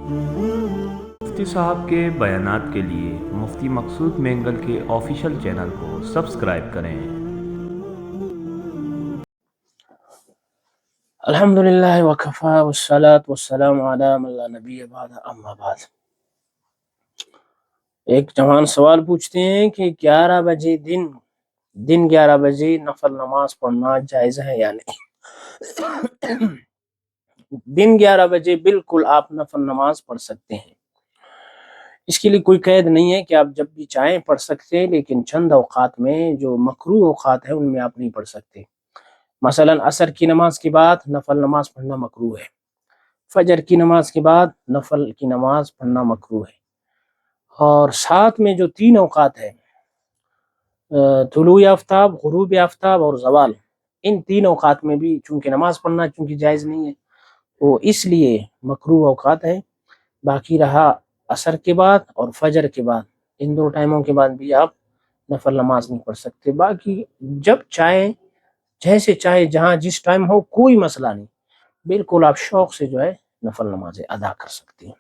مفتی صاحب کے بیانات کے لیے مفتی مقصود مینگل کے آفیشیل چینل کو سبسکرائب کریں۔ الحمدللہ وکفا والصلاة والسلام علی من لا نبی بعد اما بعد۔ ایک جوان سوال پوچھتے ہیں کہ 11 بجے دن 11 بجے نفل نماز پڑھنا جائز ہے یا نہیں؟ دن 11 بجے بالکل آپ نفل نماز پڑھ سکتے ہیں، اس کے لیے کوئی قید نہیں ہے کہ آپ جب بھی چاہیں پڑھ سکتے ہیں، لیکن چند اوقات میں جو مکروہ اوقات ہیں ان میں آپ نہیں پڑھ سکتے۔ مثلا عصر کی نماز کے بعد نفل نماز پڑھنا مکروہ ہے، فجر کی نماز کے بعد نفل کی نماز پڑھنا مکروہ ہے، اور ساتھ میں جو 3 اوقات ہیں، طلوع آفتاب، غروب آفتاب اور زوال، ان 3 اوقات میں بھی چونکہ نماز پڑھنا چونکہ جائز نہیں ہے، وہ اس لیے مکروہ اوقات ہے۔ باقی رہا عصر کے بعد اور فجر کے بعد، ان 2 ٹائموں کے بعد بھی آپ نفل نماز نہیں پڑھ سکتے۔ باقی جب چاہیں، جیسے چاہے، جہاں جس ٹائم ہو، کوئی مسئلہ نہیں، بالکل آپ شوق سے جو ہے نفل نمازیں ادا کر سکتے ہیں۔